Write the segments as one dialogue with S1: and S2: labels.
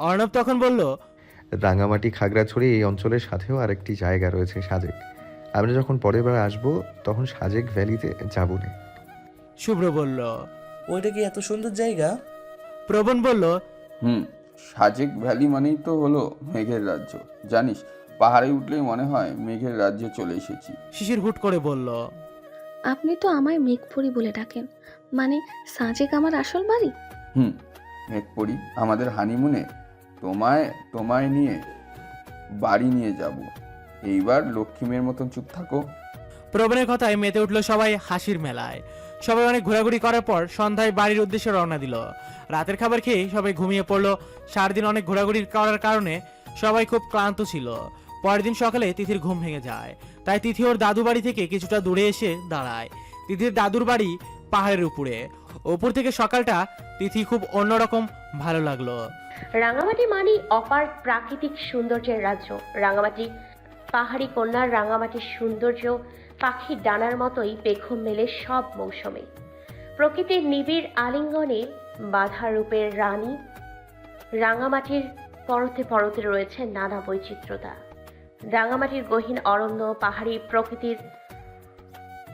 S1: অর্ণব তখন বলল,
S2: রাঙামাটি খাগড়াছড়ি এই অঞ্চলের সাথেও আরেকটি জায়গা রয়েছে, সাজেক। আমরা যখন পরের বার আসবো তখন সাজেক ভ্যালিতে যাবো না।
S1: শুভ্র বলল।
S3: ওইটা কি এত সুন্দর জায়গা?
S1: প্রবণ বলল,
S4: সাজেক ভ্যালি মানেই তো হলো মেঘের রাজ্য। জানিস, পাহাড়ে উঠলেই মনে হয় মেঘের রাজ্যে চলে এসেছি।
S1: শিশির হুট করে বলল,
S5: আপনি তো আমায় মেঘপুরি বলে ডাকেন, মানে সাজেক আমার আসল বাড়ি?
S4: মেঘপরি, আমাদের হানিমুনে তোমায় তোমায় নিয়ে বাড়ি নিয়ে যাব। এইবার লক্ষ্মীমের মতন চুপ থাকো।
S1: প্রবণের কথায় মেতে উঠল সবাই হাসির মেলায়। সবাই অনেক ঘোরাঘুরি করার পর সন্ধ্যায় বাড়ির উদ্দেশ্যে রওনা দিল। রাতের খাবার খেয়ে সবাই ঘুমিয়ে পড়লো। সারাদিন অনেক ঘোরাঘুরি করার কারণে সবাই খুব ক্লান্ত ছিল। পরের দিন সকালে তিথির ঘুম ভেঙে যায়। তাই তিথি ওর দাদু বাড়ি থেকে কিছুটা দূরে এসে দাঁড়ায়। তিথির দাদুর বাড়ি পাহাড়ের উপরে। ওপর থেকে সকালটা তিথি খুব অন্যরকম ভালো লাগলো।
S6: রাঙামাটি মানে অপার প্রাকৃতিক সৌন্দর্যের রাজ্য। রাঙামাটি পাহাড়ি কন্যার রাঙামাটির সৌন্দর্য পাখির ডানার মতোই পেখম মেলে সব মৌসুমে। প্রকৃতির নিবিড় আলিঙ্গনে বাধা রূপের রানী রাঙামাটির পরতে পরতে রয়েছে নানা বৈচিত্র্যতা। রাঙামাটির গহীন অরণ্য, পাহাড়ি প্রকৃতির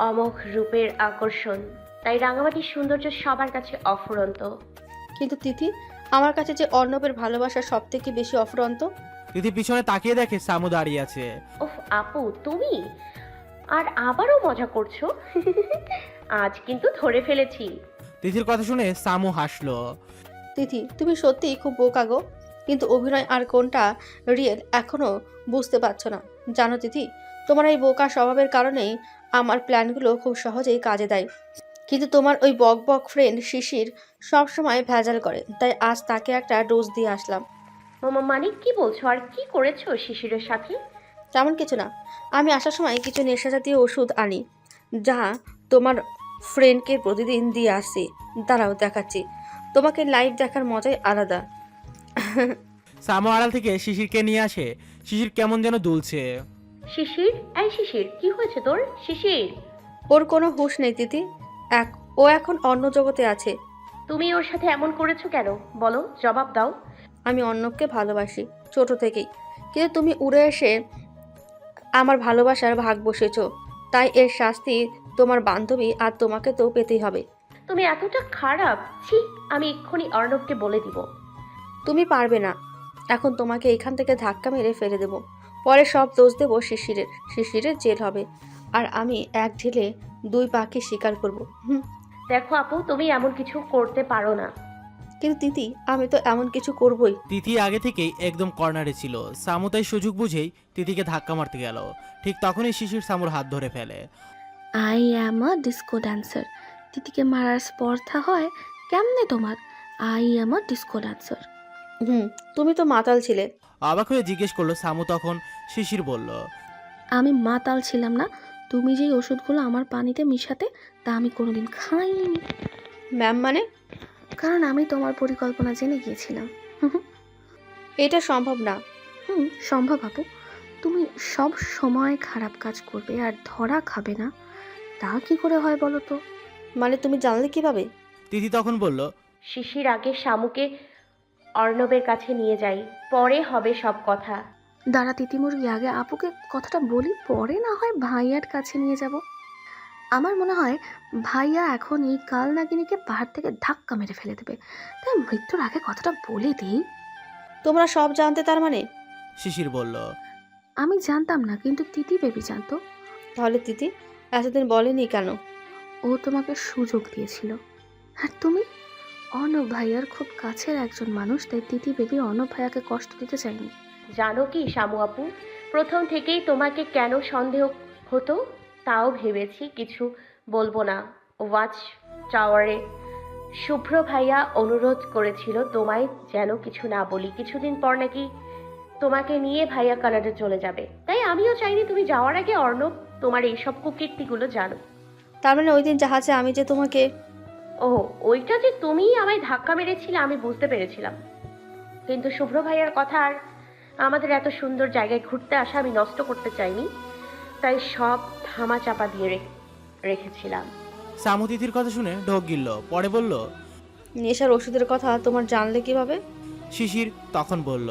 S6: অমোঘ রূপের আকর্ষণ। তাই রাঙামাটির সৌন্দর্য সবার কাছে অফুরন্ত।
S7: কিন্তু তিথি, আমার কাছে যে অর্ণবের ভালোবাসা সব থেকে বেশি অফুরন্ত।
S1: তিথি পিছনে তাকিয়ে দেখে সামু দাঁড়িয়ে আছে।
S6: ওহ আপু, তুমি আর আবারও মজা করছো? আজ কিন্তু ধরে ফেলেছি।
S1: তিথির কথা শুনে সামু হাসলো।
S7: তিথি, তুমি সত্যিই খুব বোকা গো। কিন্তু অভিনয় আর কোনটা রিয়েল এখনো বুঝতে পারছো না। জানো তিথি, তোমার এই বোকা স্বভাবের কারণেই আমার প্ল্যানগুলো খুব সহজেই কাজে দেয়। কিন্তু তোমার ওই বক বক ফ্রেন্ড শিশির সবসময় ভেজাল করে, তাই আজ তাকে একটা ডোজ দিয়ে আসলাম।
S6: মানে কি বলছো? আর কি করেছো শিশিরের সাথে?
S7: তেমন কিছু না, আমি আসার সময় কিছু নেশাজাতীয় ওষুধ আনি, যা তোমার ফ্রেন্ডকে প্রতিদিন দিয়ে আসি। দাঁড়াও দেখাচ্ছি, তোমাকে লাইভ দেখার মজাই আলাদা।
S1: সামু আড়াল থেকে শিশিরকে নিয়ে আসে। শিশির কেমন যেন দুলছে।
S6: শিশির, এই শিশির, কি হয়েছে তোর? শিশির,
S7: ওর কোনো হুঁশ নেই তিথি, ও এখন অন্য জগতে আছে।
S6: তুমি ওর সাথে এমন করেছো কেন? বলো, জবাব দাও।
S7: আমি অন্যকে ভালোবাসি ছোট থেকেই, কিন্তু তুমি উড়ে এসে আমার ভালোবাসার ভাগ বসেছো, তাই এর শাস্তি তোমার বান্ধবী আর তোমাকে তো পেতেই হবে।
S6: তুমি এতটা খারাপ? ছি, আমি এক্ষুনি অর্ণবকে বলে দিব।
S7: তুমি পারবে না। এখন তোমাকে এখান থেকে ধাক্কা মেরে ফেলে দেব, পরে সব দোষ দেব শিশিরের। শিশিরের জেল হবে, আর আমি এক ঢিলে দুই পাখি শিকার করব।
S6: দেখো আপু, তুমি এমন কিছু করতে পারো না।
S7: কিন্তু তিথি, আমি তো এমন কিছু করবই।
S1: তিথি আগে থেকেই একদম কর্নারে ছিল। সামু তাই সুযোগ বুঝেই তিথিকে ধাক্কা মারতে গেল। ঠিক তখনই শিশির সামুর হাত ধরে ফেলে।
S5: I am a disco dancer. তিতিকে মারার স্পর্ধা হয় কেমনে তোমার? I am a disco dancer.
S7: তুমি তো মাতাল ছিলে।
S1: অবাক হয়ে জিজ্ঞেস করলো সামু। তখন শিশির বলল,
S5: আমি মাতাল ছিলাম না। তুমি যেই ওষুধগুলো আমার পানিতে মিশাতে, তা আমি কোনোদিন খাইনি।
S7: ম্যাম মানে?
S5: কারণ আমি তোমার পরিকল্পনা জেনে গিয়েছিলাম।
S7: এটা সম্ভব না।
S5: সম্ভব আপু। তুমি সব সময় খারাপ কাজ করবে আর ধরা খাবে না, তা কি করে হয় বলো তো?
S7: মানে তুমি জানলে কিভাবে?
S1: তিথি তখন বলল,
S6: শিশির, আগে শামুকে অর্ণবের কাছে নিয়ে যাই, পরে হবে সব কথা।
S5: দাঁড়া তিতিমুরগি, আগে আপুকে কথাটা বলি, পরে না হয় ভাইয়ার কাছে নিয়ে যাব। আমার মনে হয় ভাইয়া এখন এই কাল নাগিনীকে পাহাড় থেকে ধাক্কা মেরে ফেলে দেবে, তাই মৃত্যুর আগে কথাটা বলে দিই।
S7: তোমরা সব জানতে তার মানে?
S1: শিশির বলল,
S5: আমি জানতাম না, কিন্তু তিতি বেবি জানতো।
S7: তাহলে তিথি এতদিন বলেনি কেন?
S5: ও তোমাকে সুযোগ দিয়েছিল। আর তুমি অর্ণব ভাইয়ার খুব কাছের একজন মানুষ, তাই তিতি বেবি অর্ণব ভাইয়াকে কষ্ট দিতে চাইনি।
S6: জানো কি শামু আপু, প্রথম থেকেই তোমাকে কেন সন্দেহ হতো তাও ভেবেছি, কিছু বলবো না। ওয়াচ টাওয়ারে শুভ্র ভাইয়া অনুরোধ করেছিল তোমায় যেন কিছু না বলি। কিছুদিন পর নাকি তোমাকে নিয়ে ভাইয়া কানাডা চলে যাবে, তাই আমিও চাইনি তুমি যাওয়ার আগে অর্ণব তোমার এইসব কুকীর্তিগুলো জানো।
S7: তার মানে ওই দিন জাহাজে আমি যে তোমাকে...
S6: ও, ওইটা যে তুমিই আমায় ধাক্কা মেরেছিলে আমি বুঝতে পেরেছিলাম, কিন্তু শুভ্র ভাইয়ার কথা আর আমাদের এত সুন্দর জায়গায় ঘুরতে আসা আমি নষ্ট করতে চাইনি, তাই সব ধামা চাপা দিয়ে রেখেছিলাম।
S1: সামু তিথির কথা শুনে ঢোক গিলল। পরে বলল,
S7: নেশার ওষুধের কথা তোমার জানলে কিভাবে?
S1: শিশির তখন বলল,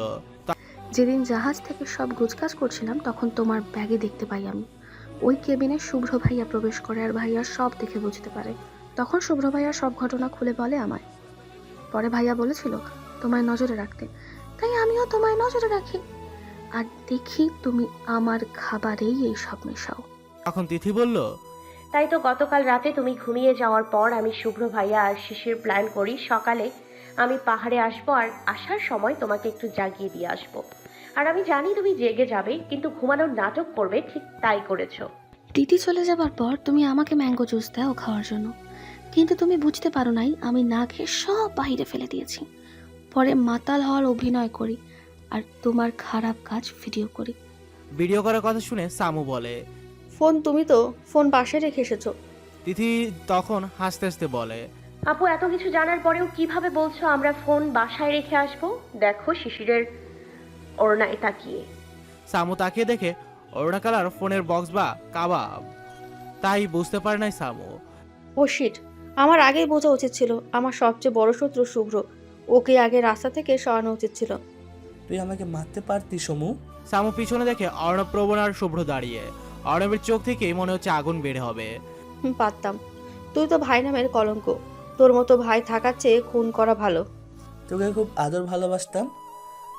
S5: যেদিন জাহাজ থেকে সব গোছগাছ করছিলাম তখন তোমার ব্যাগে দেখতে পাই আমি। ওই কেবিনে শুভ্র ভাইয়া প্রবেশ করে আর ভাইয়া সব দেখে বুঝতে পারে। তখন শুভ্র ভাইয়া সব ঘটনা খুলে বলে আমায়। পরে ভাইয়া বলেছিল তোমায় নজরে রাখতে, তাই আমিও তোমায় নজরে রাখি। আর দেখি তুমি আমার খাবারেই এই সব মেশাও।
S1: তখন তিথি বলল,
S6: তাই তো গতকাল রাতে তুমি ঘুমিয়ে যাওয়ার পর আমি শুভ্র ভাইয়া আর শিশির প্ল্যান করি সকালে আমি পাহাড়ে আসবো আর আসার সময় তোমাকে একটু জাগিয়ে দিয়ে আসবো। আর আমি জানি তুমি জেগে যাবে, কিন্তু ঘুমানোর নাটক করবে, ঠিক তাই করেছো।
S5: দিদি চলে যাবার পর তুমি আমাকে ম্যাঙ্গো জুস দাও খাওয়ার জন্য, কিন্তু তুমি বুঝতে পারো নাই আমি না খেয়ে সব বাইরে ফেলে দিয়েছি। পরে মাতাল হওয়ার অভিনয় করি আর তোমার খারাপ কাজ ভিডিও করি।
S1: ভিডিও করার কথা শুনে সামু বলে।
S7: ফোন তুমি তো ফোন বাসায় রেখে এসেছো।
S1: তিথি তখন হাসতে হাসতে বলে,
S6: আপু এত কিছু জানার পরেও কিভাবে বলছো আমরা ফোন বাসায় রেখে আসবো? দেখো শিশিরের ওড়নায় তাকিয়ে।
S1: সামু তাকিয়ে দেখে অরুণা কালার ফোনের বক্স বা কাবাব, তাই বুঝতে পারে নাই সামু।
S7: ও শিট, আমার আগেই বোঝা উচিত ছিল আমার সবচেয়ে বড় শত্রু শুভ্র। ওকে আগে রাস্তা থেকে সরানো উচিত ছিল।
S3: তুই আমাকে মারতে পারতি সমু।
S1: সামু পিছনে দেখে অর্ণব, প্রবণ আর শুভ্র দাঁড়িয়ে। অর্ণবের চোখ থেকেই মনে হচ্ছে আগুন বের হবে।
S7: পারতাম, তুই তো ভাই নামের কলঙ্ক। তোর মতো ভাই থাকার চেয়ে খুন করা ভালো।
S3: তোকে খুব আদর ভালোবাসতাম,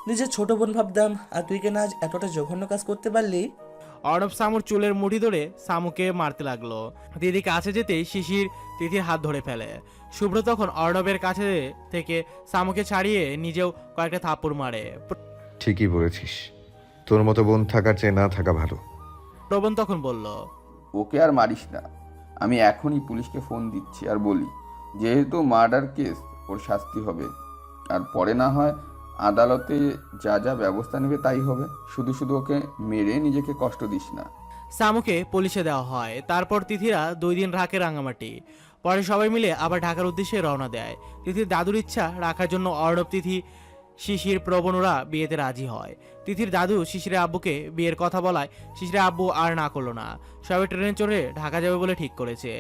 S3: নিজের ছোট বোন ভাবতাম, আর তুই কেন আজ এতটা জঘন্য কাজ করতে পারলি?
S1: অর্ণব সামুর চুলের মুঠি ধরে সামুকে মারতে লাগলো। দিদি কাছে যেতেই শিশির তিথির হাত ধরে ফেলে। শুভ্র তখন অর্ণবের কাছে থেকে সামুকে ছাড়িয়ে নিজেও কয়েকটা থাপ্পড় মারে।
S2: ঠিকই বলেছিস, তোর মতো বোন থাকার চেয়ে না থাকা ভালো।
S1: প্রবণ তখন বলল,
S4: ওকে আর মারিস না, আমি এখনই পুলিশকে ফোন দিচ্ছি আর বলি যেহেতু মার্ডার কেস ওর শাস্তি হবে, আর পরে না হয় আদালতে যা যা ব্যবস্থা নেবে তাই হবে। শুধু শুধু ওকে মেরে নিজেকে কষ্ট দিস না।
S1: সামুকে পুলিশে দেওয়া হয়। তারপর তিথিরা 2 দিন রাখে রাঙামাটি। পরে সবাই মিলে আবার ঢাকার উদ্দেশ্যে রওনা দেয়। তিথির দাদুর ইচ্ছা রাখার জন্য অর্ণব, তিথি, শিশির, প্রবণরা বিয়েতে রাজি হয়। তিথির দাদু শিশিরের আব্বুকে বিয়ের কথা বলায় শিশিরের আব্বু আর না করলো না। সবাই ট্রেনে চড়ে ঢাকা যাবে বলে ঠিক করেছে।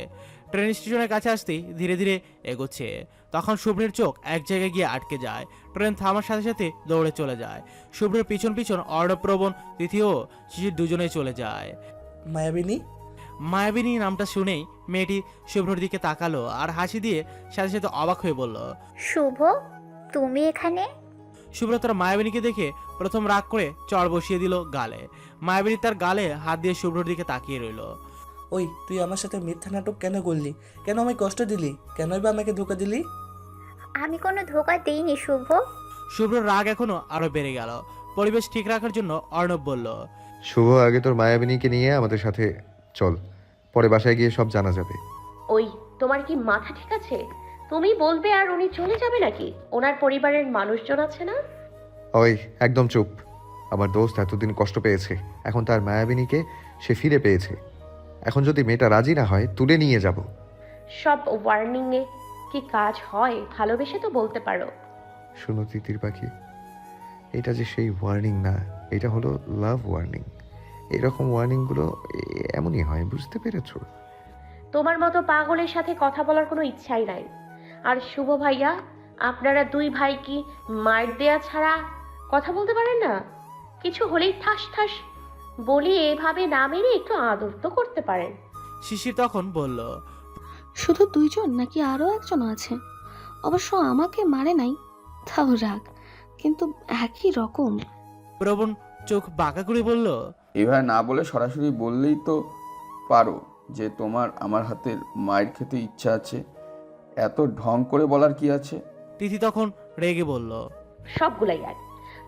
S1: ট্রেন স্টেশনের কাছে আসতেই ধীরে ধীরে এগোচ্ছে। তখন শুভ্রের চোখ এক জায়গায় গিয়ে আটকে যায়। ট্রেন থামার সাথে সাথে দৌড়ে চলে যায়। শুভ্রের পিছন পিছন অর্ণব, প্রবণ, তিথি ও শিশির দুজনেই চলে যায়।
S3: মায়াবিনী।
S1: মায়াবিনী নামটা শুনেই মেয়েটি শুভ্রর দিকে তাকালো আর হাসি দিয়ে সাথে সাথে অবাক হয়ে বলল,
S8: শুভ, তুমি এখানে?
S1: শুভ্র তার মায়াবিনীকে দেখে প্রথম রাগ করে চড় বসিয়ে দিল গালে। মায়াবিনী তার গালে হাত দিয়ে শুভ্রর দিকে তাকিয়ে রইল।
S3: ওই তুই আমার সাথে মিথ্যা নাটক কেন করলি? কেন আমায় কষ্ট দিলি? কেনই বা আমাকে ধোকা দিলি?
S8: আমি কোনো ধোকা দিইনি শুভ।
S1: শুভ্রর রাগ এখনো আরো বেড়ে গেল। পরিবেশ ঠিক রাখার জন্য অর্ণব বলল,
S2: শুভ, আগে তোর মায়াবিনীকে নিয়ে আমাদের সাথে চল, পরে বাসায় গিয়ে সব জানা যাবে।
S6: ওই তোমার কি মাথা ঠিক আছে? তুমি বলবে আর উনি চলে যাবে নাকি? ওনার পরিবারের মানুষজন আছে না?
S2: ওই একদম চুপ। আমার দোস্ত এতদিন কষ্ট পেয়েছে, এখন তার মায়াবিনীকে সে ফিরে পেয়েছে। এখন যদি মেয়েটা রাজি না হয় তুলে নিয়ে যাব।
S6: সব ওয়ার্নিং এ কি কাজ হয়? ভালোবেসে তো বলতে পারো।
S2: শোনো তিতির পাখি, এটা যে সেই ওয়ার্নিং না, এটা হলো লাভ ওয়ার্নিং। এরকম ওয়ার্নিংগুলো এমনই হয়, বুঝতে পেরেছো?
S6: তোমার মতো পাগলের সাথে কথা বলার কোনো ইচ্ছাই নাই। আর শুভ ভাইয়া, আপনারা 2 ভাই কি মার দেয়া ছাড়া কথা বলতে পারেন না? কিছু হলেই ঠাস ঠাস বলি এভাবে না মেরে একটু আদর তো করতে পারেন।
S1: শিশির তখন বলল,
S5: শুধু 2 জন নাকি আরো একজন আছে? অবশ্য আমাকে মারে নাই, তাও রাগ, কিন্তু একই রকম।
S1: প্রবণ চোখ বাঁকা করে বলল,
S4: এভাবে না বলে সরাসরি বললেই তো পারো যে তোমার আমার হাতের মায়ের খেতে ইচ্ছা আছে। এত ঢং করে বলার কি আছে?
S1: তিথি তখন রেগে বলল,
S6: সবগুলাই এক।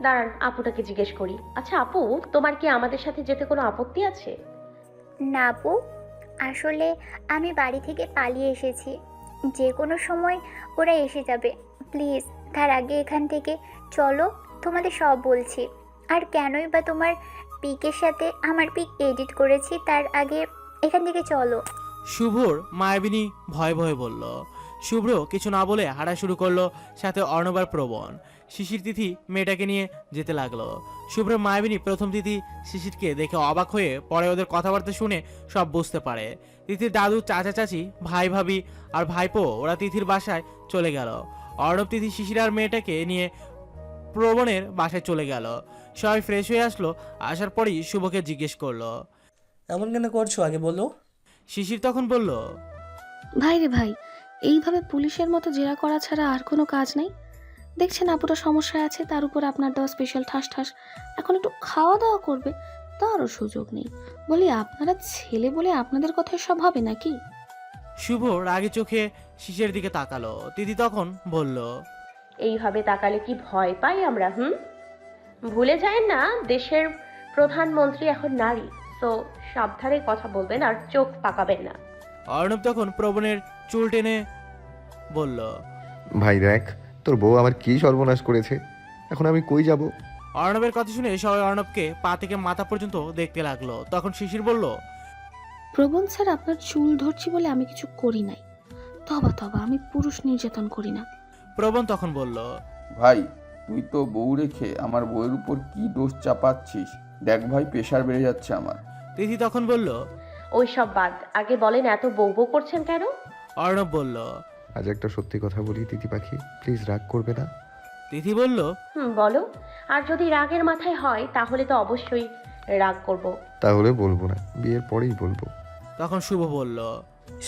S6: দাঁড়ান, আপুটাকে জিজ্ঞেস করি। আচ্ছা আপু, তোমার কি আমাদের সাথে যেতে কোনো আপত্তি আছে?
S8: না আপু, আসলে আমি বাড়ি থেকে পালিয়ে এসেছি। যে কোনো সময় ওরা এসে যাবে। প্লিজ তার আগে এখান থেকে চলো, তোমাদের সব বলছি। আর কেনই বা তোমার পিকের সাথে আমার পিক এডিট করেছি, তার আগে এখান থেকে চলো।
S1: শুভ্রর মায়াবিনী ভয়ে ভয়ে বলল। শুভ্র কিছু না বলে হাঁটা শুরু করলো, সাথে অর্ণব আর প্রবণ। শিশির, তিথি মেয়েটাকে নিয়ে যেতে লাগলো। শুভ্র, মায়াবিনী প্রথম তিথি শিশিরকে দেখে অবাক হয়ে পরে ওদের কথাবার্তা শুনে সব বুঝতে পারে। তিথির দাদু, চাচা চাচি, ভাই ভাবি আর ভাইপো ওরা তিথির বাসায় চলে গেল। অর্ণব, তিথি, শিশির আর মেয়েটাকে নিয়ে প্রবণের বাসায় চলে গেল। সবাই ফ্রেশ হয়ে আসলো। আসার পরই শুভকে জিজ্ঞেস করলো।
S3: এমন কেন করছো আগে বলো।
S1: শিশির তখন বলল,
S5: ভাই রে ভাই, এইভাবে পুলিশের মতো জেরা করা ছাড়া আর কোনো কাজ নেই। দেখছেন আপুটা সমস্যায় আছে, তার উপর আপনার দেওয়া স্পেশাল ঠাস ঠাস এখন একটু খাওয়া দাওয়া করবে, তারও সুযোগ নেই। বলি আপনারা ছেলে বলে আপনাদের কথাই সব হবে নাকি?
S1: শুভ রাগে চোখে শিশিরের দিকে তাকালো। তিথি তখন বলল,
S6: এইভাবে তাকালে কি ভয় পাই আমরা? ভুলে যায় না দেশের প্রধানমন্ত্রী এখন নারী, তো সাবধানে কথা বলবেন আর চোখ পাকাবেন না।
S1: অর্ণব তখন প্রবণের চুল টেনে বলল,
S2: ভাই দেখ, তোর বউ আমার কি সর্বনাশ করেছে, এখন আমি কই যাব?
S1: অর্ণবের কথা শুনে সবাই অর্ণবকে পা থেকে মাথা পর্যন্ত দেখতে লাগলো। তখন শিশির বলল,
S5: প্রবণ স্যার, আপনার চুল ধরছি বলে আমি কিছু করি নাই। তবা তবা, আমি পুরুষ নির্যাতন করি না।
S1: প্রবণ তখন বলল,
S4: ভাই তুই তো বউ রেখে আমার বউয়ের উপর কি দোষ চাপাচ্ছিস? দেখ ভাই, প্রেশার বেড়ে যাচ্ছে আমার।
S1: তিথি তখন বলল,
S6: ওই সব বাদ, আগে বলেন এত বউ বউ করছেন কেন?
S1: অর্ণব বলল,
S2: আজ একটা সত্যি কথা বলি তিথি পাখি, প্লিজ রাগ করবে না।
S1: তিথি বলল,
S6: বলো। আর যদি রাগের মাথায় হয় তাহলে তো অবশ্যই রাগ করব।
S2: তাহলে বলবো না, বিয়ের পরেই বলবো।
S1: তখন শুভ বলল,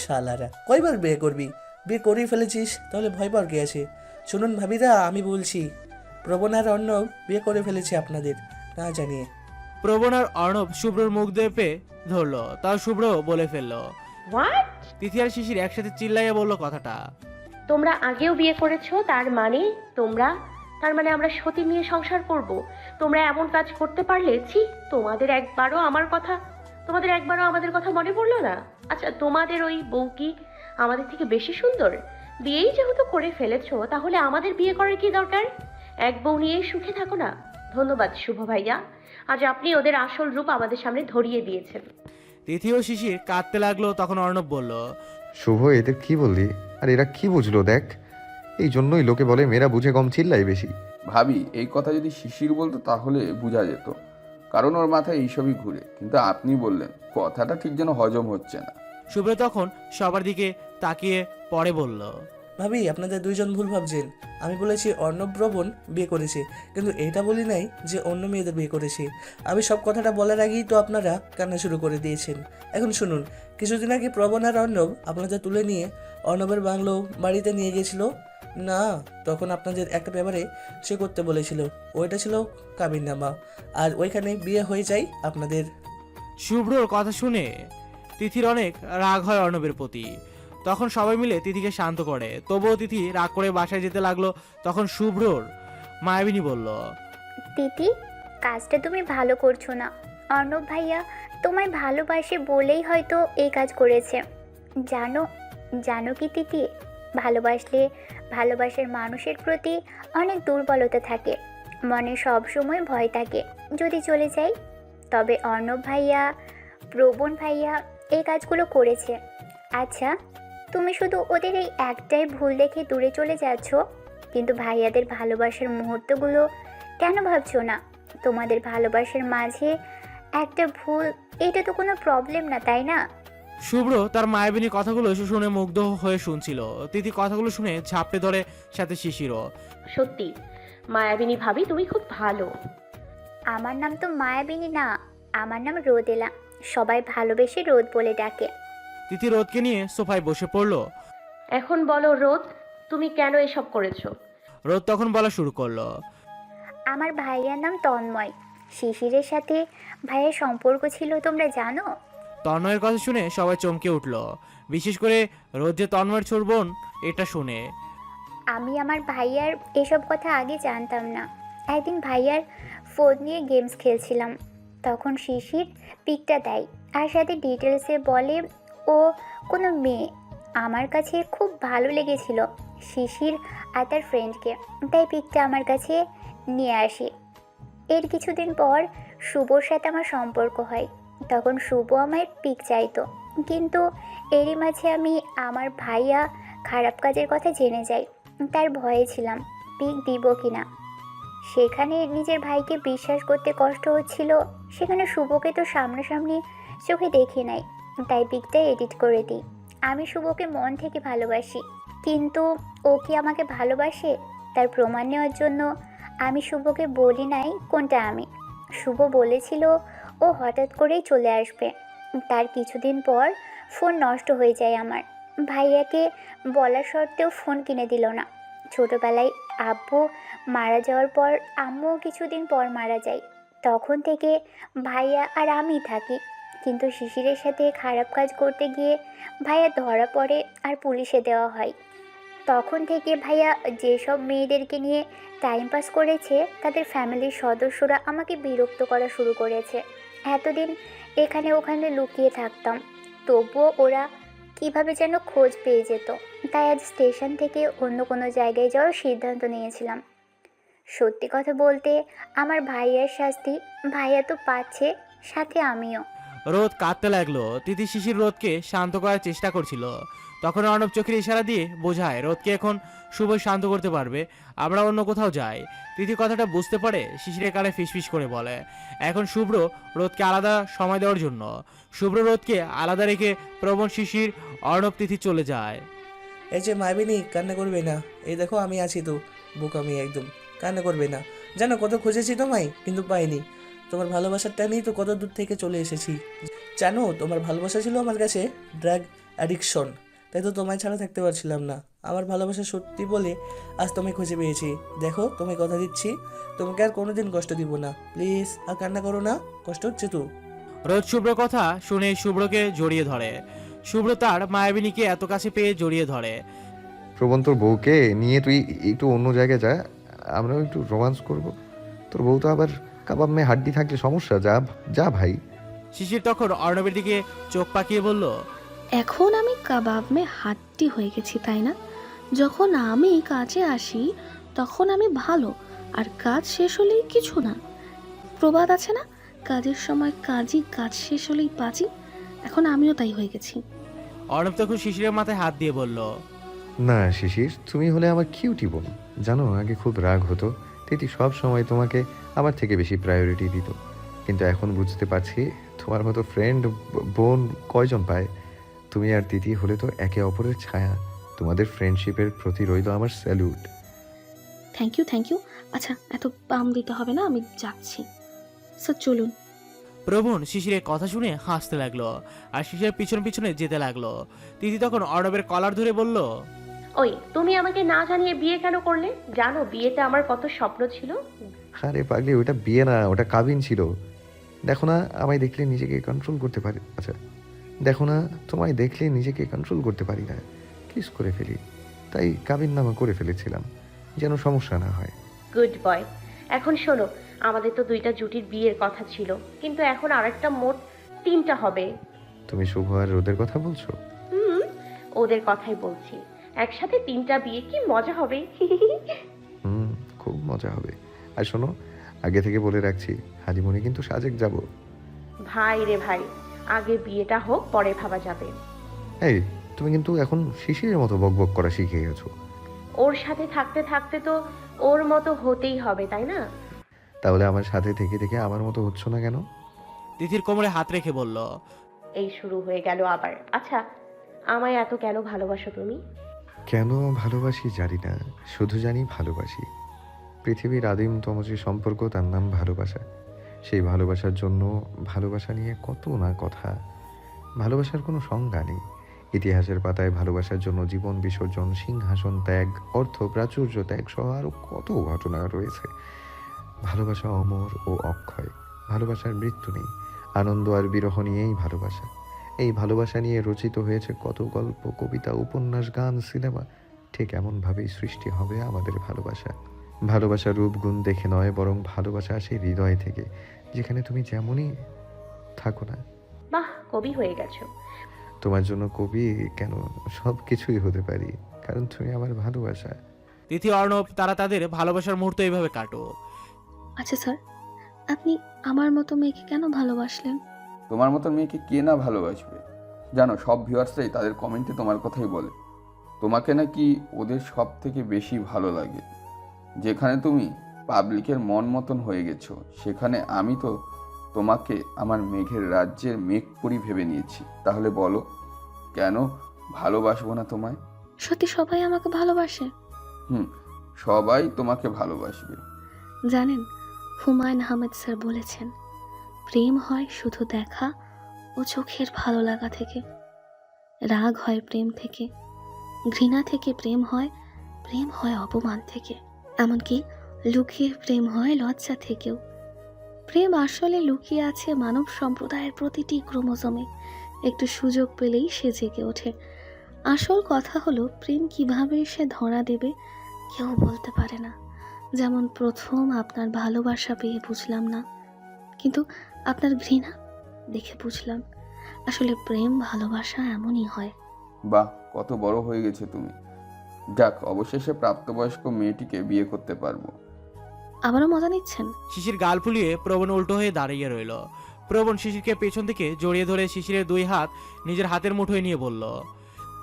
S3: শালারা, কয়বার বিয়ে করবি? বিয়ে করেই ফেলেছিস, তাহলে ভয় পাওয়ার কি আছে? শুনুন ভাবিরা, আমি বলছি, প্রবণ আর অর্ণব বিয়ে করে ফেলেছি আপনাদের না জানিয়ে।
S1: প্রবণ আর অর্ণব শুভ্রর মুখ দেপে ধরলো। তাও শুভ্র বলে ফেললো।
S6: হোয়াট?
S1: তিথি আর শিশির একসাথে চিল্লাইয়া বলল কথাটা।
S6: তোমরা আগেও বিয়ে করেছো, তার মানে আমরা সতী নিয়ে সংসার করব? তোমরা এমন কাজ করতে পারলে? তোমাদের একবারও আমাদের কথা মনে পড়লো না? আচ্ছা, তোমাদের ওই বউ কি আমাদের থেকে বেশি সুন্দর? বিয়েই যেহেতু করে ফেলেছো, তাহলে আমাদের বিয়ে করার কি দরকার? এক বউ নিয়েই সুখে থাকো না। ধন্যবাদ শুভ ভাইয়া, আজ আপনি ওদের আসল রূপ আমাদের সামনে ধরিয়ে দিয়েছেন।
S1: তিথি ও শিশির কাঁদতে লাগলো। তখন অর্ণব বলল,
S2: শুভ, এদের কি বললি? আর এরা কি বুঝলো দেখ, এই জন্যই লোকে বলে মেয়েরা বুঝে কম, চিল্লাই বেশি।
S4: ভাবি, এই কথা যদি শিশির বলতো তাহলে বোঝা যেত, কারণ ওর মাথায় এইসবই ঘুরে। কিন্তু আপনি বললেন, কথাটা ঠিক যেন হজম হচ্ছে না।
S1: শুভ্র তখন সবার দিকে তাকিয়ে পরে বলল,
S3: ভাবি, আপনাদের দুইজন ভুল ভাবছেন। আমি বলেছি অর্ণব প্রবণ বিয়ে করেছে, কিন্তু এটা বলি নাই যে অন্য মেয়েদের বিয়ে করেছে। আমি সব কথাটা বলার আগেই তো আপনারা কান্না শুরু করে দিয়েছেন। এখন শুনুন, কিছুদিন আগে প্রবণ আর অর্ণব আপনাদের তুলে নিয়ে অর্ণবের বাংলো বাড়িতে নিয়ে গেছিল না, তখন আপনাদের একটা ব্যাপারে সে করতে বলেছিল, ওইটা ছিল কাবিননামা, আর ওইখানে বিয়ে হয়ে যায় আপনাদের।
S1: শুভ্রর কথা শুনে তিথির অনেক রাগ হয় অর্ণবের প্রতি। তখন সবাই মিলে তিথিকে শান্ত করে। তবুও তিথি রাগ করে বাসায় যেতে লাগলো। তখন শুভ্রর মায়াবিনী বলল,
S8: দিদি, কাজটা তুমি ভালো করছো না। অর্ণব ভাইয়া তোমায় ভালোবাসে বলেই হয়তো এই কাজ করেছে। জানো জানো কি দিদি, ভালোবাসলে ভালোবাসার মানুষের প্রতি অনেক দুর্বলতা থাকে, মনে সব সময় ভয় থাকে যদি চলে যাই। তবে অর্ণব ভাইয়া, প্রবণ ভাইয়া এই কাজগুলো করেছে। আচ্ছা, তুমি শুধু ওদের এই একটাই ভুল দেখে দূরে চলে যাচ্ছ, কিন্তু ভাইয়াদের ভালোবাসার মুহূর্তগুলো কেন ভাবছো না? তোমাদের ভালোবাসার মাঝে একটা ভুল, এটা তো কোনো প্রবলেম না, তাই না?
S1: শুভ্র তার মায়াবিনী কথাগুলো শুনে মুগ্ধ হয়ে শুনছিল। তিথি কথাগুলো শুনে ঝাপটে ধরে, সাথে শিশিরও।
S6: সত্যি মায়াবিনী ভাবি, তুমি খুব ভালো।
S8: আমার নাম তো মায়াবিনী না, আমার নাম রোদেলা। সবাই ভালোবেসে রোদ বলে ডাকে।
S1: তিথি রোদকে নিয়ে সোফায় বসে পড়লো।
S6: এখন বলো রোদ, তুমি কেন এসব করেছো?
S1: রোদ তখন বলা শুরু করলো,
S8: আমার ভাইয়ার নাম তন্ময়। শিশিরের সাথে ভাইয়ের সম্পর্ক ছিল, তোমরা জানো?
S1: তন্ময়ের কথা শুনে সবাই চমকে উঠলো, বিশেষ করে রোদ যে তন্ময়ের ছোট বোন এটা শুনে।
S8: আমি আমার ভাইয়ার এসব কথা আগে জানতাম না। একদিন ভাইয়ার ফোন নিয়ে গেমস খেলছিলাম, তখন শিশির পিকটা দেয় আর সাথে ডিটেলসে বলে ও কোনো মেয়ে। আমার কাছে খুব ভালো লেগেছিল শিশির আর তার ফ্রেন্ডকে, তাই পিকটা আমার কাছে নিয়ে আসি। এর কিছুদিন পর শুভর সাথে আমার সম্পর্ক হয়, তখন শুভ আমার পিক চাইতো, কিন্তু এরই মাঝে আমি আমার ভাইয়া খারাপ কাজের কথা জেনে যাই। তার ভয়ে ছিলাম পিক দিব কি না। সেখানে নিজের ভাইকে বিশ্বাস করতে কষ্ট হচ্ছিল, সেখানে শুভকে তো সামনাসামনি চোখে দেখি নাই, তাই পিকটা এডিট করে দিই। আমি শুভকে মন থেকে ভালোবাসি। কিন্তু ও কি আমাকে ভালোবাসে তার প্রমাণ নেওয়ার জন্য আমি শুভকে বলি নাই কোনটা আমি। শুভ বলেছিল ও হঠাৎ করেই চলে আসবে। তার কিছুদিন পর ফোন নষ্ট হয়ে যায় আমার। ভাইয়াকে বলা সত্ত্বেও ফোন কিনে দিল না। ছোটোবেলায় আব্বু মারা যাওয়ার পর আম্মুও কিছুদিন পর মারা যায়। তখন থেকে ভাইয়া আর আমি থাকি। কিন্তু শিশিরের সাথে খারাপ কাজ করতে গিয়ে ভাইয়া ধরা পড়ে আর পুলিশে দেওয়া হয়। তখন থেকে ভাইয়া যেসব মেয়েদেরকে নিয়ে টাইম পাস করেছে তাদের ফ্যামিলির সদস্যরা আমাকে বিরক্ত করা শুরু করেছে। এতদিন এখানে ওখানে লুকিয়ে থাকতাম, তবুও ওরা কিভাবে যেন খোঁজ পেয়ে যেত। তাই আজ স্টেশন থেকে অন্য কোনো জায়গায় যাওয়ার সিদ্ধান্ত নিয়েছিলাম। সত্যি কথা বলতে আমার ভাইয়ার শাস্তি ভাইয়া তো পাচ্ছে, সাথে আমিও।
S1: রোদ কাঁদতে লাগলো। তিথি শিশির রোদকে শান্ত করার চেষ্টা করছিল। তখন অর্ণব চোখের ইশারা দিয়ে বোঝায় রোদকে এখন শুভ শান্ত করতে পারবে, আমরা অন্য কোথাও যাই। তিথি কথাটা বুঝতে পারে, শিশিরের কানে ফিসফিস করে বলে এখন শুভ্র রোদকে আলাদা সময় দেওয়ার জন্য। শুভ্র রোদকে আলাদা রেখে প্রবণ শিশির অর্ণব তিথি চলে যায়।
S3: এই যে মায়াবিনী, কান্না করবে না, এই দেখো আমি আছি তো। বোকামি একদম, কান্না করবে না। জানো কত খুঁজেছি তোমায় কিন্তু পাইনি। তোমার ভালোবাসার টানেই তো কত দূর থেকে চলে এসেছি। জানো তোমার ভালোবাসা ছিল আমার কাছে ড্রাগ অ্যাডিকশন, তাই তো তোমায় ছাড়া থাকতে পারছিলাম না। আমার ভালোবাসা সত্যি বলে আজ তোমায় খুঁজে পেয়েছি। দেখো তোমায় কথা দিচ্ছি, তোমাকে আর কোনোদিন কষ্ট দিব না। প্লিজ আর কান্না করো না, কষ্ট হচ্ছে তো।
S1: রোদ শুভ্র কথা শুনে শুভ্রকে জড়িয়ে ধরে। শুভ্র তার মায়াবিনীকে এত কাছে পেয়ে জড়িয়ে ধরে।
S2: প্রবণ, তোর বউকে নিয়ে তুই একটু অন্য জায়গায় যা, আমরাও একটু রোমান্স করব। তোর বউ তো আবার কাবাব মে হাড্ডি থাকলে সমস্যা। যা যা ভাই।
S1: শিশির তখন অর্ণবের দিকে চোখ পাকিয়ে বলল,
S5: এখন আমি কাবাব মে হাড্ডি হয়ে গেছি তাই না? যখন আমি কাজে আসি তখন আমি ভালো, আর কাজ শেষ হলেই কিছু না। প্রবাদ আছে না, কাজের সময় কাজই, কাজ শেষ হলেই বাজি। এখন আমিও তাই হয়ে গেছি।
S1: অর্ণব তখন শিশিরের মাথায় হাত দিয়ে বলল,
S2: না শিশির, তুমি হলে আমার কিউটি বোন। জানো আগে খুব রাগ হতো, তিথি সব সময় তোমাকে আমার থেকে বেশি প্রায়োরিটি দিত। কিন্তু এখন বুঝতে পারছি তোমার মতো ফ্রেন্ড বোন কয়জন পায়। তুমি আর তিথি হলে তো একে অপরের ছায়া। তোমাদের ফ্রেন্ডশিপের প্রতি রইল আমার স্যালুট।
S5: Thank you. আচ্ছা, এত পাম দিতে হবে না, আমি যাচ্ছি। স্যার চলুন।
S1: প্রবণ শিশিরের কথা শুনে হাসতে লাগলো আর শিশিরের পিছন পিছনে যেতে লাগলো। তিথি তখন অর্ণবের কলার ধরে বলল,
S6: ওই তুমি আমাকে না জানিয়ে বিয়ে কেন করলে? জানো বিয়েতে আমার কত স্বপ্ন ছিল।
S2: আরে পাগলি, ওটা বিয়ে না, ওটা কাবিন ছিল। দেখো না আমায় দেখলে নিজেকে কন্ট্রোল করতে পারি। আচ্ছা দেখো না, তোমায় দেখলে নিজেকে কন্ট্রোল করতে পারি না, কিস করে ফেলি। তাই কাবিন নামা করে ফেলেছিলাম, যেন সমস্যা না হয়।
S6: Good boy. এখন শোনো, আমাদের তো 2টা জুটির বিয়ের কথা ছিল, কিন্তু এখন আরেকটা, মোট 3টা হবে।
S2: তুমি শুভ আর রোদের কথা বলছো?
S6: হুম, ওদের কথাই বলছি। একসাথে 3টা বিয়ে, কি মজা হবে।
S2: খুব মজা হবে। আর শোনো, আগে থেকে বলে রাখছি, হানিমুনে কিন্তু সাজেক যাব।
S6: ভাই রে ভাই, আগে বিয়েটা হোক, পরে ভাবা যাবে।
S2: এই তুমি কিন্তু এখন শিশিরের মতো বকবক করা শিখে গেছো।
S6: ওর সাথে থাকতে থাকতে তো ওর মতো হতেই হবে, তাই না?
S2: তাহলে আমার সাথে থেকে থেকে আমার মতো হচ্ছ না কেন?
S1: তিথির কোমরে হাত রেখে বলল,
S6: এই শুরু হয়ে গেল আবার। আচ্ছা, আমায় এত কেন ভালোবাসো তুমি?
S2: কেন ভালোবাসি জানি না, শুধু জানি ভালোবাসি। পৃথিবীর আদিমতম যে সম্পর্ক, তার নাম ভালোবাসা। সেই ভালোবাসার জন্য ভালোবাসা নিয়ে কত না কথা। ভালোবাসার কোনো সংজ্ঞা নেই। ইতিহাসের পাতায় ভালোবাসার জন্য জীবন বিসর্জন, সিংহাসন ত্যাগ, অর্থ প্রাচুর্য ত্যাগ সহ আরও কত ঘটনা রয়েছে। ভালোবাসা অমর ও অক্ষয়। ভালোবাসার মৃত্যু নেই। আনন্দ আর বিরহ নিয়েই ভালোবাসা। এই ভালোবাসা নিয়ে রচিত হয়েছে কত গল্প, কবিতা, উপন্যাস, গান, সিনেমা। ঠিক এমনভাবেই সৃষ্টি হবে আমাদের ভালোবাসা। ভালোবাসার রূপগুণ দেখে নয়, বরং ভালোবাসা আসে হৃদয় থেকে, যেখানে তুমি যেমনই থাকো না।
S6: বাহ, কবি হয়ে গেছো।
S2: তোমার জন্য কবি কেন, সব কিছুই হতে পারি, কারণ তুমি আমার ভালোবাসা।
S1: তিথি অর্ণব তারা তাদের ভালোবাসার মুহূর্ত এইভাবে কাটো।
S5: আচ্ছা স্যার, আপনি আমার মতো মেয়েকে কেন ভালোবাসলেন?
S4: তোমার মতো মেয়েকে কে না ভালোবাসবে? জানো সব ভিউয়ার্সরাই তাদের কমেন্টে তোমার কথাই বলে। তোমাকে নাকি ওদের সব থেকে বেশি ভালো লাগে। যেখানে তুমি পাবলিকের মন মতন হয়ে গেছো, সেখানে আমি তো তোমাকে আমার মেঘের রাজ্যের মেঘপুরি ভেবে নিয়েছি। তাহলে বলো, কেন ভালোবাসবো না তোমায়?
S5: সত্যি সবাই আমাকে ভালোবাসে?
S4: হুম, সবাই তোমাকে ভালোবাসবে।
S5: জানেন, হুমায়ুন আহমেদ স্যার বলেছেন, প্রেম হয় শুধু দেখা ও চোখের ভালো লাগা থেকে, রাগ হয় প্রেম থেকে, ঘৃণা থেকে প্রেম হয় অপমান থেকে, এমনকি লুকিয়ে প্রেম হয় লজ্জা থেকেও। প্রেম আসলে লুকিয়ে আছে মানব সম্প্রদায়ের প্রতিটি ক্রোমোজোমে। একটু সুযোগ পেলেই সে জেগে ওঠে। আসল কথা হলো, প্রেম কিভাবে সে ধরা দেবে কেউ বলতে পারে না। যেমন প্রথম আপনার ভালোবাসা পেয়ে বুঝলাম না, কিন্তু আপনার ঘৃণা দেখে বুঝলাম। আসলে প্রেম ভালোবাসা এমনই হয়।
S4: বাহ, কত বড় হয়ে গেছে তুমি। যাক, অবশেষে প্রাপ্তবয়স্ক মেয়েটিকে বিয়ে করতে পারবো।
S5: আবারও মজা নিচ্ছেন?
S1: শিশির গাল ফুলিয়ে প্রবণ উল্টো হয়ে দাঁড়িয়ে রইল। প্রবণ শিশিরকে পেছন থেকে জড়িয়ে ধরে শিশিরের 2 হাত নিজের হাতের মুঠোয় নিয়ে বলল,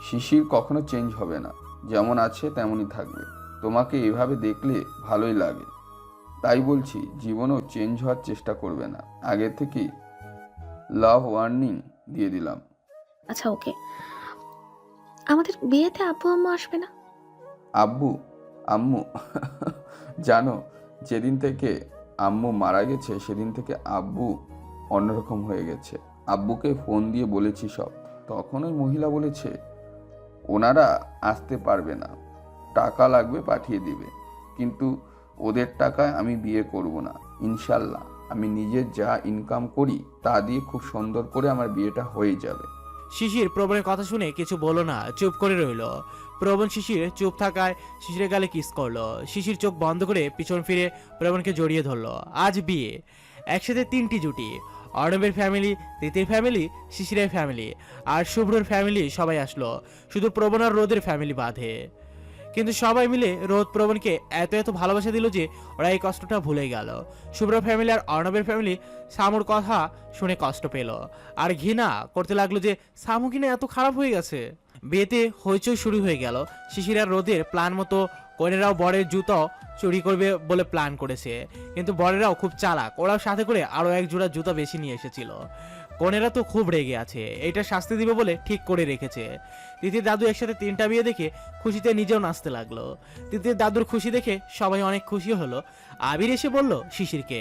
S4: শিশির কখনো চেঞ্জ হবে না, যেমন আছে তেমনই থাকবে। তোমাকে এভাবে দেখলে ভালোই লাগে, তাই বলছি জীবনেও চেঞ্জ হওয়ার চেষ্টা করবে না। আগে থেকেই লাভ ওয়ার্নিং দিয়ে দিলাম।
S5: আচ্ছা, ওকে। আমাদের বিয়েতে আব্বু আম্মু আসবে না?
S4: আব্বু আম্মু জানো, যেদিন থেকে আম্মু মারা গেছে সেদিন থেকে আব্বু অন্যরকম হয়ে গেছে। আব্বুকে ফোন দিয়ে বলেছি সব, তখন ওই মহিলা বলেছে ওনারা আসতে পারবে না, টাকা লাগবে পাঠিয়ে দিবে, কিন্তু ওদের টাকায় আমি বিয়ে করব না। ইনশাল্লাহ আমি নিজে যা ইনকাম করি তা দিয়ে খুব সুন্দর করে আমার বিয়েটা হয়ে যাবে।
S1: শিশির প্রবণের কথা শুনে কিছু বলল না, চুপ করে রইল। প্রবণ শিশির চুপ থাকায় শিশিরের গালে কিস করলো। শিশির চোখ বন্ধ করে পিছন ফিরে প্রবণকে জড়িয়ে ধরলো। আজ বিয়ে, একসাথে 3টি জুটি, অর্ণবের ফ্যামিলি, তিতির ফ্যামিলি, শিশিরের ফ্যামিলি আর শুভ্রর ফ্যামিলি সবাই আসলো। শুধু প্রবণ আর রোদের ফ্যামিলি বাদে। কিন্তু সবাই মিলে রোদ প্রবণকে এত এত ভালোবাসা দিল যে ওরা এই কষ্টটা ভুলে গেল। শুভ্র ফ্যামিলি আর অর্ণবের ফ্যামিলি সামুর কথা শুনে কষ্ট পেল আর ঘৃণা করতে লাগলো যে সামু কিনা এত খারাপ হয়ে গেছে। বিয়েতে হইচই শুরু হয়ে গেল। শিশির আর রোদের প্ল্যান মতো কনেরাও বরের জুতো চুরি করবে বলে প্ল্যান করেছে, কিন্তু বরেরাও খুব চালাক, ওরাও সাথে করে আরো 1 জোড়া জুতা বেশি নিয়ে এসেছিল। কনেরা তো খুব রেগে আছে, এটা শাস্তি দিবে বলে ঠিক করে রেখেছে। তিতির দাদু একসাথে 3টা বিয়ে দেখে খুশিতে নিজেও নাচতে লাগলো। তিতির দাদুর খুশি দেখে সবাই অনেক খুশি হলো। আবির এসে বলল শিশিরকে,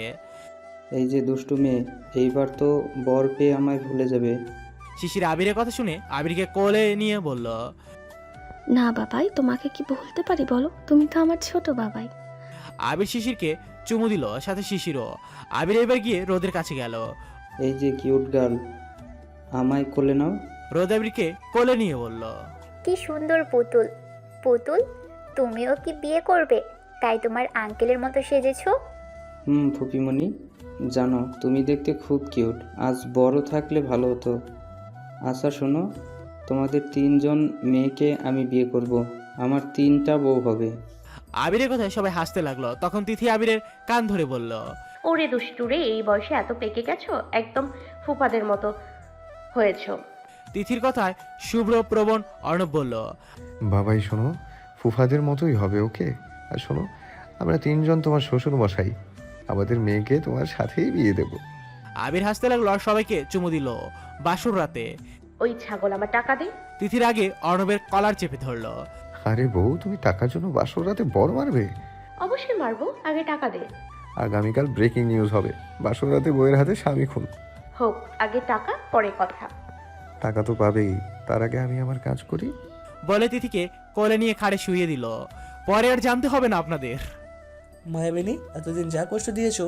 S9: এই যে দুষ্টু মেয়ে, এইবার তো বর পেয়ে আমায় ভুলে যাবে।
S1: শিশির আবিরের কথা শুনে আবিরকে কোলে নিয়ে বলল,
S5: না বাবাই, তোমাকে কি বলতে পারি বলো, তুমি তো আমার ছোট বাবাই।
S1: আবির শিশিরকে চুমু দিল, সাথে শিশিরও। আবির এবার গিয়ে রোদের কাছে গেল।
S9: এই যে কিউট গার্ল, আমায় কোলে নাও।
S1: রোদ আবিরকে কোলে নিয়ে বলল,
S8: কি সুন্দর পুতুল। পুতুল, তুমিও কি বিয়ে করবে? তাই তোমার আঙ্কেলের মতো সেজেছো?
S9: ফুপিমণি, জানো তুমি দেখতে খুব কিউট। আজ বড় থাকলে ভালো হতো। আচ্ছা শোনো, তোমাদের 3জন মেয়েকে আমি বিয়ে করব। আমার 3টা বউ হবে।
S1: আবিরের কথায় সবাই হাসতে লাগলো। তখন তিথি আবিরের কান ধরে বলল,
S6: ওরে দুষ্টুরে, এই বয়সে এত পেকে গেছো, একদম ফুফাদের মতো হয়েছো।
S1: তিথির কথায় শুভ্র, প্রবণ, অর্ণব বলল,
S2: বাবাই শোনো, ফুফাদের মতোই হবে, ওকে? আর শোনো, আমরা 3জন তোমার শ্বশুর মশাই, আমাদের মেয়েকে তোমার সাথেই বিয়ে দেব।
S1: আবির হাসতে লাগলো আর সবাইকে চুমু দিল। বাসুর রাতে
S6: ওই ছাগল আমার টাকা দে।
S1: তিথির আগে অর্ণবের কলার চেপে ধরলো।
S2: আরে বউ, তুমি টাকার জন্য বাসর রাতে বর মারবে?
S6: অবশ্যই মারবো, আগে টাকা দে।
S2: আগামীকাল ব্রেকিং নিউজ হবে, বাসর রাতে বউয়ের হাতে স্বামী খুন।
S6: হোক, আগে টাকা পরে কথা।
S2: টাকা তো পাবেই, তার আগে আমি আমার কাজ করি।
S1: বলে তিথিকে কোলে নিয়ে খাড়ে শুইয়ে দিল। পরে আর জানতে হবে না আপনাদের।
S3: মায়াবিনী, এতদিন যা কষ্ট দিয়েছো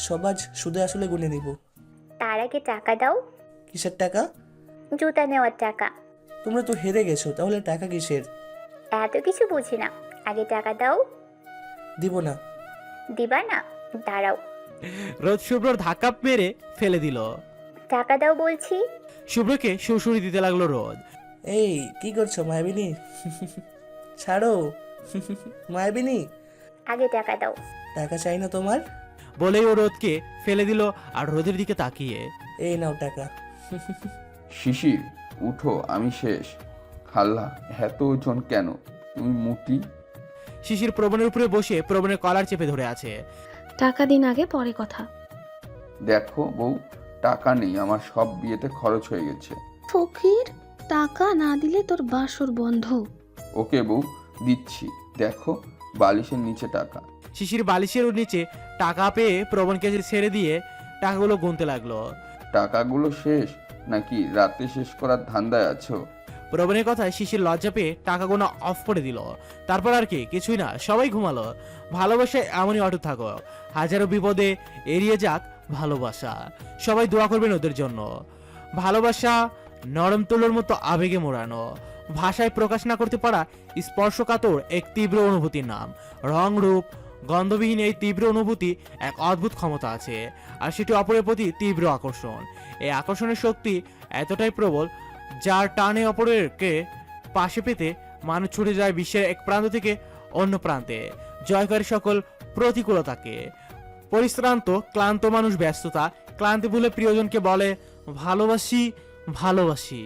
S3: সব আজ সুদে আসলে গুনে নিব।
S8: তার আগে টাকা দাও।
S3: কিসের টাকা?
S8: জুতা নেওয়ার টাকা।
S3: তোমরা তো হেরে গেছো, তাহলে টাকা কিসের?
S8: এত কিছু বুঝি না, আগে টাকা দাও।
S3: দিব না।
S8: দিবা না? দাঁড়াও,
S1: রোদ শুভ্রর ধাক্কা মেরে ফেলে দিল।
S8: টাকা দাও বলছি।
S1: শুভ্রকে সুরসুরি দিতে লাগলো রোদ।
S3: এই কি করছো মায়াবিনী? ছাড়ো। মায়াবিনী,
S8: আগে টাকা দাও।
S3: টাকা চাই না তোমার?
S1: বলেই ও রোদকে ফেলে দিল আর রোদের দিকে তাকিয়ে,
S3: এই নাও টাকা।
S4: শিশির উঠো, আমি শেষ। খাল্লা, এত ওজন কেন? তুমি মুটি।
S1: শিশির প্রবণের উপরে বসে প্রবণের কলার চেপে ধরে আছে।
S5: টাকা দিন, আগে পরে কথা।
S4: দেখো বউ, টাকা নেই, আমার সব বিয়েতে খরচ হয়ে গেছে।
S5: ফকির, টাকা না দিলে তোর বাসর বন্ধ।
S4: ওকে বউ, দিচ্ছি, দেখো বালিশের নিচে টাকা।
S1: শিশির বালিশের নিচে টাকা পেয়ে প্রবণকে ছেড়ে দিয়ে টাকাগুলো গুনতে লাগলো।
S4: টাকাগুলো শেষ নাকি রাতে শেষ করার ধান্দায় আছো?
S1: প্রবণের কথায় শিশির লজ্জা পেয়ে টাকা গোনা অফ করে দিল। তারপর আর কি কিছুই না, সবাই ঘুমালো। ভালোবাসায় এমনই অটুট থাকো, হাজারো বিপদে এড়িয়ে যাক ভালোবাসা। সবাই দোয়া করবেন ওদের জন্য। ভালোবাসা নরম তুলোর মতো আবেগে মোড়ানো, ভাষায় প্রকাশ না করতে পারা স্পর্শকাতর এক তীব্র অনুভূতির নাম। রং রূপ গন্ধবিহীন এই তীব্র অনুভূতি এক অদ্ভুত ক্ষমতা আছে, আর সেটি অপরের প্রতি তীব্র আকর্ষণ। এই আকর্ষণের শক্তি এতটাই প্রবল, যার টানে অপরকে পাশে পেতে মানুষ ছুটে যায় বিশ্বের এক প্রান্ত থেকে অন্য প্রান্তে, জয় করে সকল প্রতিকূলতাকে। পরিশ্রান্ত ক্লান্ত মানুষ ব্যস্ততা ক্লান্তি ভুলে প্রিয়জনকে বলে ভালোবাসি ভালোবাসি।